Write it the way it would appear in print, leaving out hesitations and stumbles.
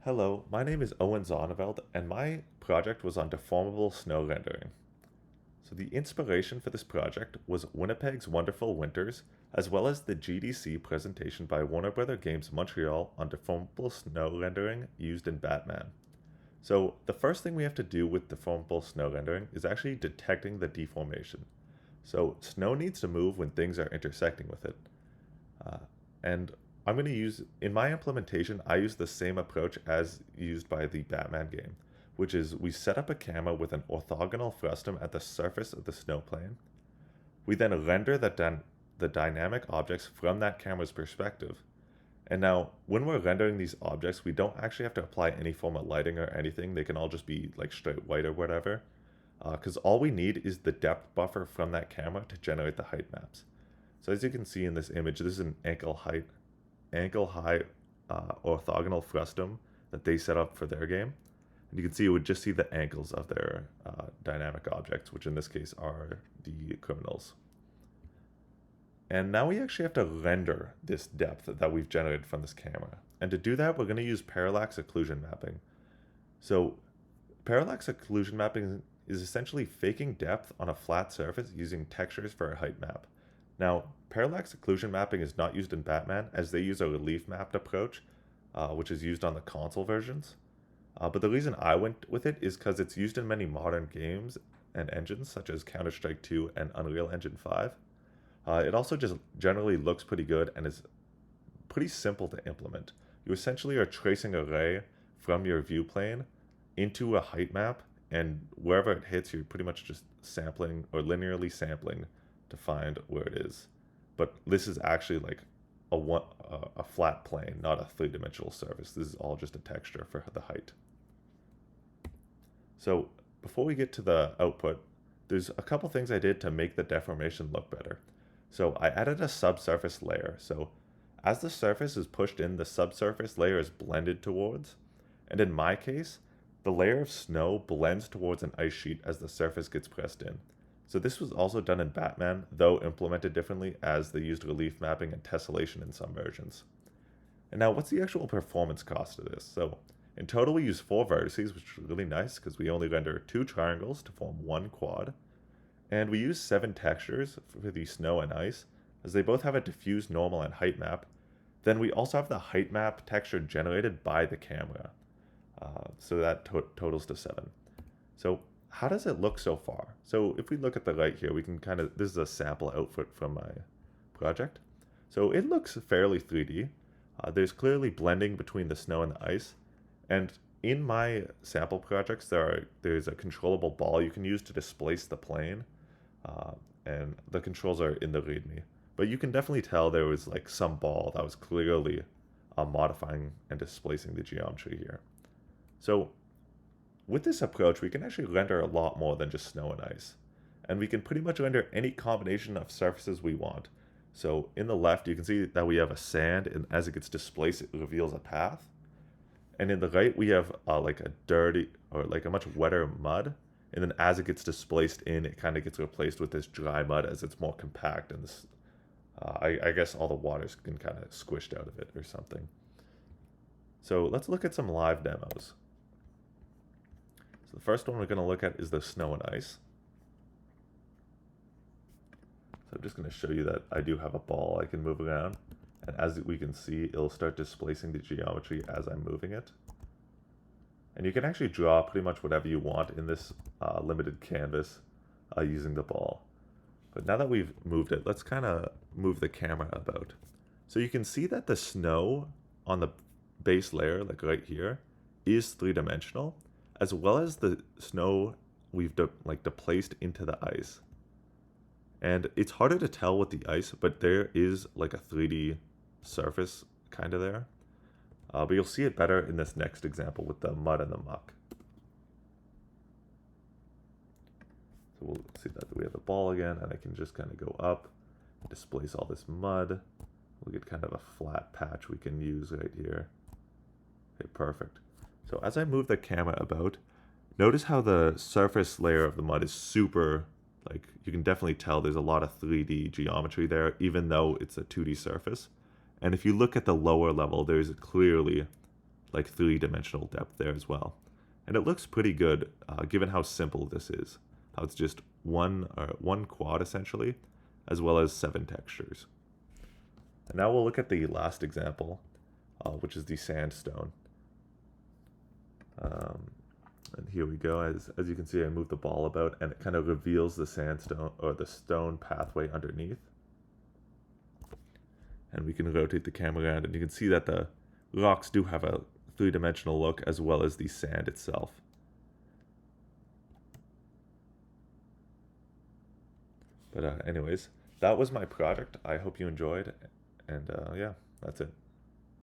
Hello, my name is Owen Zonneveld, and my project was on deformable snow rendering. So the inspiration for this project was Winnipeg's Wonderful Winters, as well as the GDC presentation by Warner Bros. Games Montreal on deformable snow rendering used in Batman. So the first thing we have to do with deformable snow rendering is actually detecting the deformation. So snow needs to move when things are intersecting with it. And I'm going to use, in my implementation, I use the same approach as used by the Batman game, which is we set up a camera with an orthogonal frustum at the surface of the snow plane. We then render the dynamic objects from that camera's perspective. And now, when we're rendering these objects, we don't actually have to apply any form of lighting or anything. They can all just be like straight white or whatever. Because all we need is the depth buffer from that camera to generate the height maps. So as you can see in this image, this is an ankle high orthogonal frustum that they set up for their game. And you can see it would just see the ankles of their dynamic objects, which in this case are the criminals. And now we actually have to render this depth that we've generated from this camera. And to do that, we're going to use parallax occlusion mapping. So parallax occlusion mapping is essentially faking depth on a flat surface using textures for a height map. Now, parallax occlusion mapping is not used in Batman, as they use a relief mapped approach, which is used on the console versions. But the reason I went with it is because it's used in many modern games and engines, such as Counter-Strike 2 and Unreal Engine 5. It also just generally looks pretty good and is pretty simple to implement. You essentially are tracing a ray from your view plane into a height map, and wherever it hits, you're pretty much just sampling or linearly sampling to find where it is. But this is actually like a flat plane, not a three-dimensional surface. This is all just a texture for the height. So before we get to the output, there's a couple things I did to make the deformation look better. So I added a subsurface layer. So as the surface is pushed in, the subsurface layer is blended towards. And in my case, the layer of snow blends towards an ice sheet as the surface gets pressed in. So this was also done in Batman, though implemented differently as they used relief mapping and tessellation in some versions. And now what's the actual performance cost of this? So in total we use 4 vertices, which is really nice because we only render 2 triangles to form 1 quad. And we use 7 textures for the snow and ice, as they both have a diffuse, normal, and height map. Then we also have the height map texture generated by the camera. So that totals to 7. So how does it look so far? So if we look at the right here, we can this is a sample output from my project. So it looks fairly 3D. There's clearly blending between the snow and the ice. And in my sample projects, there's a controllable ball you can use to displace the plane. And the controls are in the README. But you can definitely tell there was like some ball that was clearly modifying and displacing the geometry here. So with this approach, we can actually render a lot more than just snow and ice. And we can pretty much render any combination of surfaces we want. So in the left, you can see that we have a sand, and as it gets displaced, it reveals a path. And in the right, we have like a dirty, or like a much wetter mud. And then as it gets displaced in, it kind of gets replaced with this dry mud as it's more compact. And this, I guess all the water's been kind of squished out of it or something. So let's look at some live demos. So the first one we're going to look at is the snow and ice. So I'm just going to show you that I do have a ball I can move around. And as we can see, it'll start displacing the geometry as I'm moving it. And you can actually draw pretty much whatever you want in this limited canvas using the ball. But now that we've moved it, let's kind of move the camera about. So you can see that the snow on the base layer, like right here, is 3-dimensional, as well as the snow we've displaced into the ice. And it's harder to tell with the ice, but there is like a 3D surface kind of there. But you'll see it better in this next example with the mud and the muck. So we'll see that we have the ball again, and I can just kind of go up, displace all this mud. We'll get kind of a flat patch we can use right here. Okay, perfect. So as I move the camera about, notice how the surface layer of the mud is super, like, you can definitely tell there's a lot of 3D geometry there, even though it's a 2D surface. And if you look at the lower level, there's clearly like three-dimensional depth there as well. And it looks pretty good given how simple this is. How it's just one quad essentially, as well as 7 textures. And now we'll look at the last example, which is the sandstone. And here we go. As you can see, I move the ball about and it kind of reveals the sandstone or the stone pathway underneath. And we can rotate the camera around and you can see that the rocks do have a three-dimensional look as well as the sand itself. But anyways, that was my project. I hope you enjoyed, and yeah, that's it.